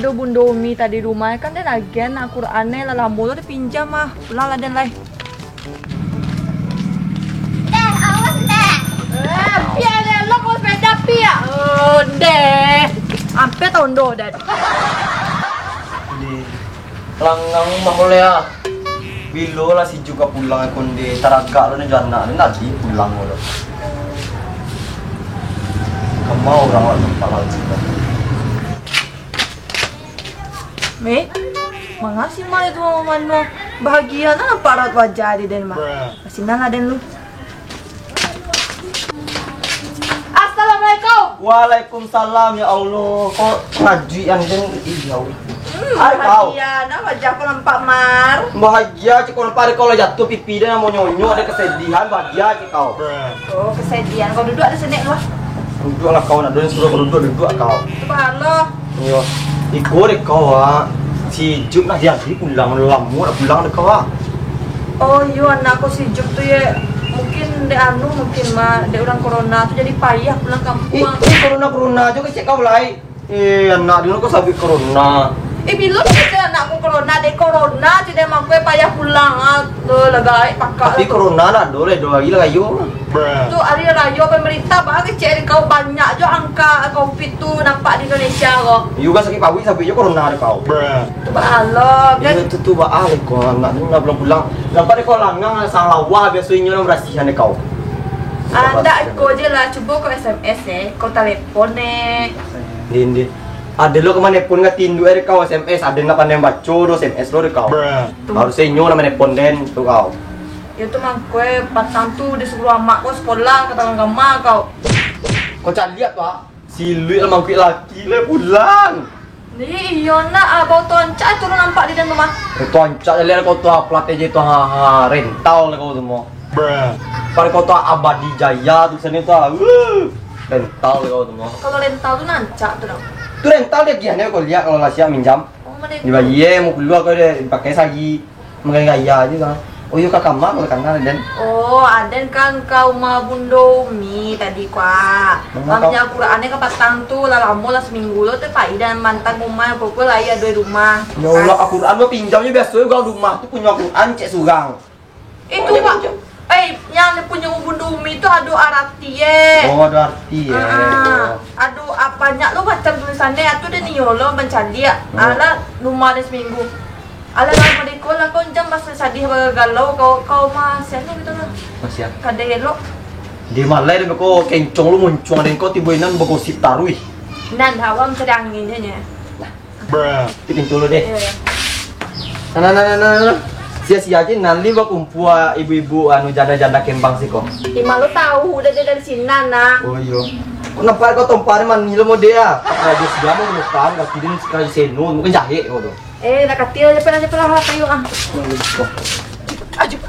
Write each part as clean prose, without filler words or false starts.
ada Bunda Umi tadi rumah kan dan agen Al-Qur'ane lah lambo tu dipinjam ah. Pulang lah dan lai. Awas deh. Biar dia lo kau sepeda pia. Oh deh. Ampe tondo dan. Di langgang mahol ya. Bilo lah si juga pulang akon di taraga lo ni jana ni nanti pulang lo. Kamu orang lah tempat lagi. Me, mengasih mah itu mana bahagia na parat wajah di den mah. Kasih nala den lu. Assalamualaikum. Waalaikumsalam ya Allah. Kok ngaji yang den iya. Hai kau. Bahagia na wajah kau nampak mar. Bahagia cik kau nampak kalau jatuh pipi dia mau nyonyo ada kesedihan bahagia cik kau. Oh kesedihan kau duduk ada senek lu. Duduklah kau nak suruh kau duduk kau. Subhanallah. Iya. Ikut kau si Juk nak jadi pulang lama nak pulang kau Oh iya anak aku si Juk tuh ya mungkin de anu mungkin mah de orang corona tuh jadi payah pulang kampung. Corona juga cek kau lai. Anak dulu kau sabit corona. Bilo sih anakku corona jadi emang gue payah pulang tuh lagai pakak. Tapi corona nak dole dua lagi lah yo. Tuh hari raya pemerintah bagai cek kau banyak jo angka covid tuh nampak di Indonesia kok. Juga sakit pawis sampai yo corona ada kau. Tuh Allah. Ya itu tuh baal kau anak ni nak pulang. Nampak kau langgang sang lawa biasanya orang berasihan kau. Anda kau je lah coba kau SMS kau telepon Din. Ada lo kemana pun nggak tindu kau SMS ada nggak pandai baca do SMS lo kau. Harus senyo nama nelpon den tuh kau. Ya tuh mang kue patang tuh disuruh mak kau sekolah kata orang gama kau. Kau cak lihat pak. Si Lui emang kue laki le pulang. Nih iya nak abau toncak turun nampak di dalam rumah. Tuan cak lihat kau tuh plat aja tuh rental kau semua. Pada kau tuh Abadi Jaya tuh sini tuh. Rental kau semua. Kalau rental tuh nancak tuh dong. Itu rental dia giannya kau lihat kalau nggak siap minjam. Oh mana Di bayi mau keluar kau dia pakai sagi mengenai gaya aja kan. Oh iya kakak mak kalau kenal dan. Oh aden kan kau mah Bunda Umi tadi kuah. Mamnya Qur'annya ke patang tuh lah lama lah seminggu lo tuh pai dan mantan rumah pokoknya lah ya dua rumah. Ya Allah Al-Quran lo pinjamnya biasa kau rumah tuh punya Al-Quran cek surang. Itu pak. Yang punya Bunda Umi itu aduh arati Oh ada arti ya. Aduh banyak lo baca tulisannya itu dan lo mencari ya. Ala rumah ada seminggu. Ala lama di kolah kau jam pas sedih galau kau masih anu gitu lah. Masih ya. Kadang lo. Di malai dia kau kencong lu muncung dan kau tiba-tiba bergosip tarui. Dan hawa mencari anginnya nya. Pintu lu deh. Nah. Sia-sia aja nanti bak kumpul ibu-ibu anu janda-janda kembang sih kok. Ima lo tahu udah dari sini nak. Oh iya. Kok nampak kau tompar man nilo mo dia. Dia sudah mau menukan kaki dia sekali seno mungkin jahit kau tuh. Nak katil aja pernah kayu ah. Ajub.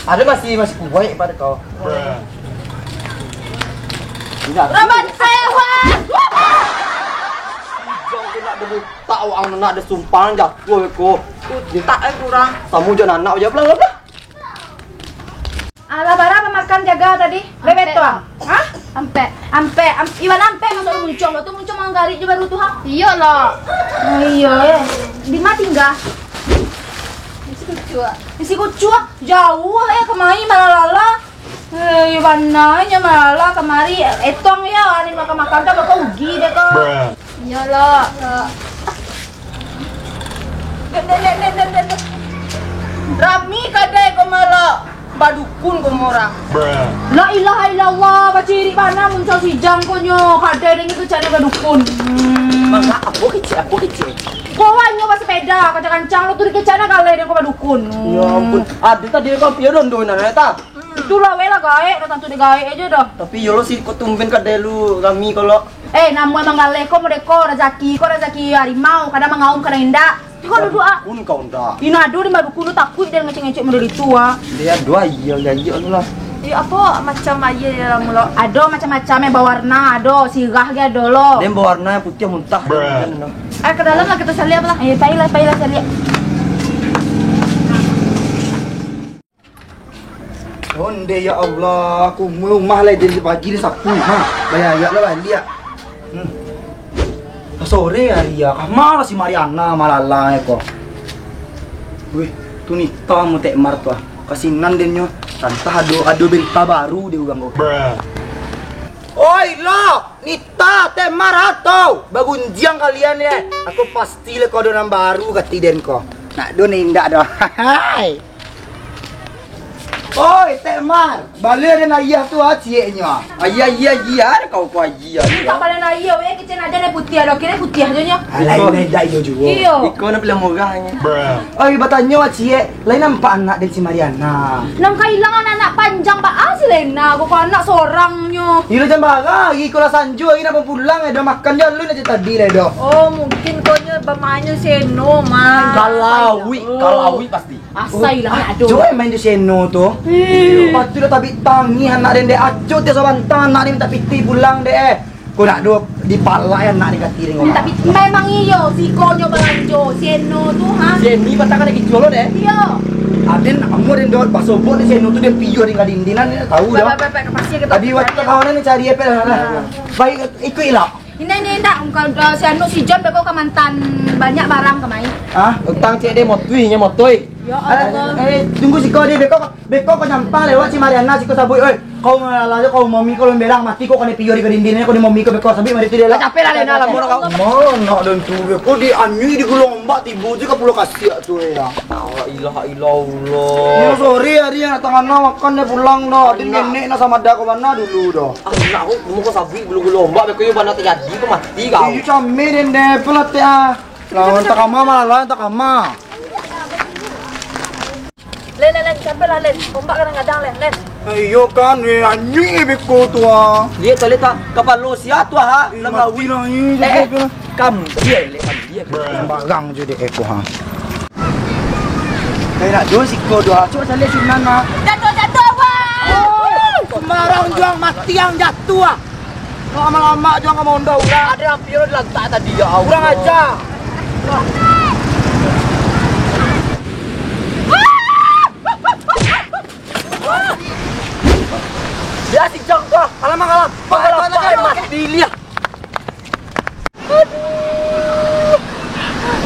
Ada masih kuat pada kau. Rabat sewa. Jangan nak ada tahu ang nak ada sumpah jatuh kau. Tak kurang. Kamu jangan anak aja pelan. Ala bara makan jaga tadi. Bebet tuang. Hah? Ampe. Iwan ampe masuk muncul. Lo tuh muncul manggari juga baru tuh ha. Iya lah. Oh iya. Di mana tinggal? Isi kucua jauh kemari malah Iwananya malah kemari etong ya ani makan dah bakal ugi deh kok. Iyalah. Rami kadai kau malah badukun kau orang. La ilaha illallah baciri mana muncul si jang konyo kadai dengan itu cari badukun. Mangga aku kecil. Kau nyoba sepeda kancang-kancang lo tuh dikecana kali dia kau badukun. Ya ampun. Ada tadi kau pion doin anak ta. Itulah wela gae, datang tuh digae aja dah. Tapi yo lo sih kau tumben kadai lu kami kalau. Namu emang gale kau mau rezeki harimau kadang mengaum kadang indah. Kau duduk Kun kau ndak. Inadu di badukun lu takut dan ngecek-ngecek model itu Dia dua iya lah. Apa macam aja dalam mulut. Ada macam-macam yang berwarna, ada sirah ge ada lo. Dia berwarna putih muntah. Ke dalam lah kita lihat lah. Pailah saya lihat. Onde ya Allah, aku rumah lah dari pagi ni sapu. Bayar lah balik ya. Sore hari ya, kamar si Mariana malala ya kok. Wih, tu Nita mau tekmar tu ah. Kasinan denyo. Tantah ado berita baru dia ugang kok. Oi lo, Nita tekmar atau bagunjiang kalian ya. Aku pasti le kau donam baru katiden kok. Nak do nindak dah. Hai. Oi, Tekmar, balik ada ayah tu cieknya. Ayah kau ayah. Tak pada nak iya, weh kecil aja nih putih ada, kira putih aja nya. Lain dah iyo juga. Iyo. Iko na pala murahnya. Oi, bertanya ciek, lain nampak anak dari si Mariana. Nang kailangan anak panjang ba si Lena, kok anak seorangnya. Ilo jam bara, iko lah sanju, ina pun pulang dah makan dia lu aja tadi le do. Oh, mungkin konya bermainnya seno, mah. Kalawi pasti. Asai lah aduh. Joy main di seno tu. Patu dah tapi tangi anak den dek acut dia sabantan anak dia minta piti pulang dek. Kau nak do dipalai anak dia kati dengan. Tapi memang iyo si konyo balanjo, seno tu ha. Jenny patakan lagi jual deh. Iyo. Aden amor den do pasobot di seno tu dia piyo dengan dindinan dia tahu dah. Tadi waktu kawan ni cari apa lah. Baik ikut ilah. Ini kalau seno si John beko ke mantan banyak barang kemai. Ah, Utang cek deh motuinya motoi. Ya Allah. tunggu si kau dia beko kau nyampang lewat si Mariana si kau sabui, oi kau ngalajo kau mami kau lemberang mati kau kan piyo di kedindinnya kau di mami kau beko sabi mari tu dia lah. Capek lah Lena lah mono kau. Mana dan tu beko di anjui di gulung ombak tibu juga perlu kasih tu ya. La ilaha illallah. Ya sorry hari yang tangan makan dia pulang dah. Din nenek na sama dah kau mana dulu dah. Nak aku mau kau sabi bulu lomba beko yo bana terjadi kau mati kau. Iyo cami den deh pelat ya. Lawan tak kama malah tak kama. Len, sampai lah Len. Ombak kadang-kadang Len. Iyo kan anjing beko tu ah. Dia tadi tak kapal sia tu ha. Lamawi lah ini. Kam dia le kam dia. Barang je dek eko ha. Kaya nak dua siko dua. Coba saya lihat mana. Jatuh wah. Semarang juang mati yang jatuh ah. Kau lama-lama juang kamu mondok udah. Ada yang piro lantak tadi ya. Kurang aja. Dia si jang tu. Alamak. Pakai mati lihat.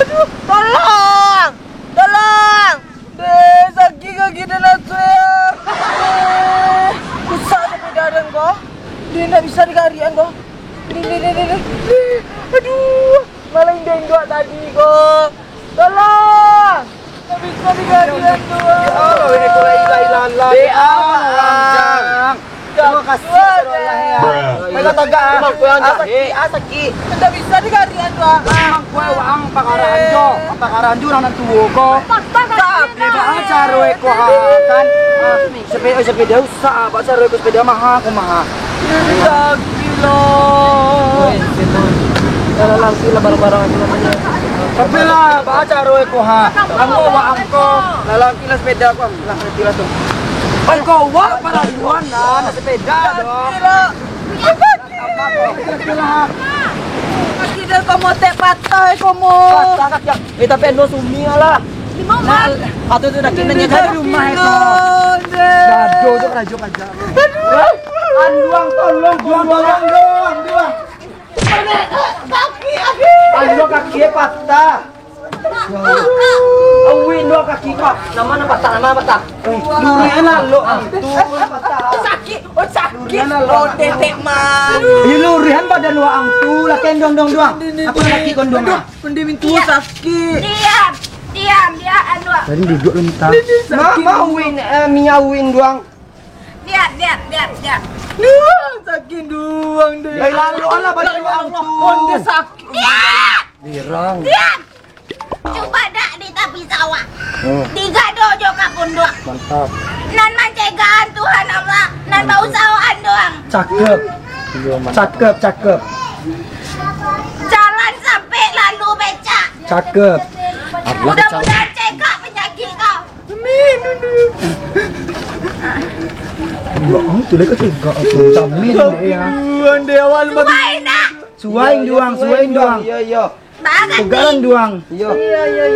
Aduh, tolong. Deh, sakit kaki dan saya. Kusah sepeda dan kau. Dia tak bisa digarian kau. Dia. Aduh, malah indah dua tadi kau. Tolong. Tak bisa digarian kau. Oh, ini kau hilang. Terima kasih saudara ya. Mereka tegak. Sakit. Tak bisa digarian kau. Kue wang pakaranjo nang tuwo ko. Tapi caro eko kan. Sepeda usah, pak caro eko sepeda mahal kumaha. Sakit loh. Lang sila barang-barang itu namanya. Tapi lah, pak caro eko ha. Kamu wang ko. Lalang kila sepeda ko, lah kila tu. Ay kau wa para duan na sepeda dong. Kaki dah kamu tek patah kamu. Patah kaki. Tapi endo sumi lah. Di mana? Atau tu nak kena Di rumah eko. Dado tu rajo aja. Anduang tolong duang. Anduang kaki patah. Awin dua kaki kau. Nama patah. Durian lo antu patah. Sakit. Oh, tetek mah. Ini lurihan badan wa antu lah kendong dong. Apa lagi kondong? Pendimin tu sakit. Diam dia anu. Tadi duduk lentang. Mau win miawin doang. Lihat. Sakit doang deh. Ya lalu lah badan wa antu. Dia sakit. Dirang. Coba dak di tepi sawah. Tiga dojo kapunduk. Mantap. Nan mancegaan Tuhan Allah. Nan bau sawan doang. Cakep. Jalan sampai lalu becak. Cakep. Mudah-mudahan cegah penyakit kau. Tu leka cegak aku. Camin ya. Tuhan dewan Suai nak. Suaing doang. Iya. Banget Pegalan nih. doang. Iya.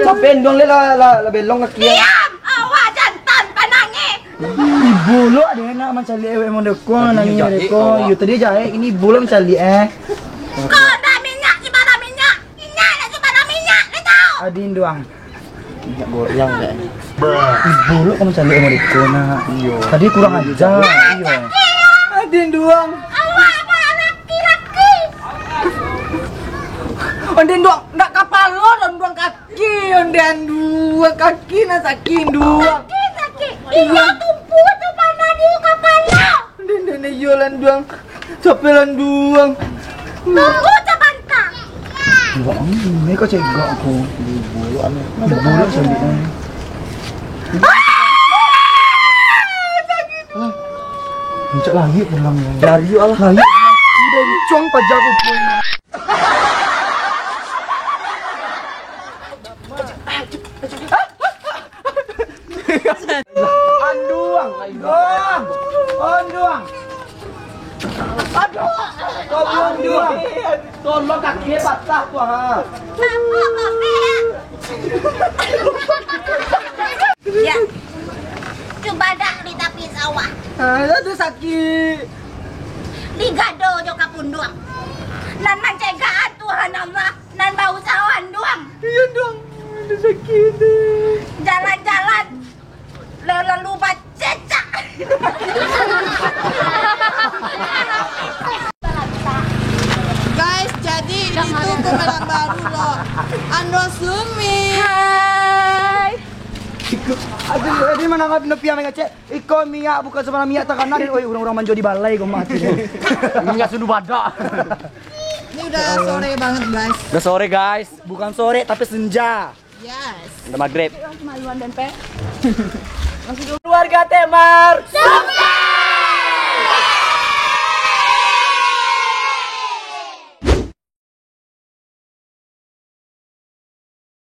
Sampai dong le la belong kaki. Diam. Awak jantan panangi. Ibu lo ada enak mencari ewe mau dekon nani jahe, deko. awak. Yo tadi jahe ini ibu lo mencari Kau dah minyak gimana minyak? Minyak lah gimana minyak? Kau tahu? Adin doang. Minyak goreng deh. Ibu lo kamu cari ewe mau dekon nah. Iya. Tadi kurang aja. Iya. Adin doang. Awak apa laki-laki? Onden doang, ndak kapal lo dan doang kaki, onden dua kaki na sakin dua. Sakit. Iya tumpu tu mana di kepala. Onden yolan doang, capelan doang. Tunggu cabantang. Enggak, ini kok cegak aku. Ibu lo anu. Ibu lo cari. Mencak lagi pulang ya. Dari Allah lagi. Udah cong pajak aku pulang. Anduang, doang. Anduang. Aduh. Tolong doang. Tolong kakinya patah tuh ha. Ya. Coba dah di tapi sawah. Aduh sakit. Di gado jo kapunduang. Nan mencegahan Tuhan Allah. Nan bau sawan doang. Iya dong, aduh sakit deh. Jalan-jalan. Lalu lupa cecak. Guys, jadi itu pemenang baru loh. Ando Sumi. Aduh, ini mana nggak nepi yang ngecek? Iko Mia bukan sebenarnya Mia tak kenal. Oi, orang-orang manjo di balai kau mati. Minyak sundu badak. Ini udah sore banget guys. Udah sore guys. Bukan sore tapi senja. Yes. Udah maghrib. Keluarga Temar. Sukses!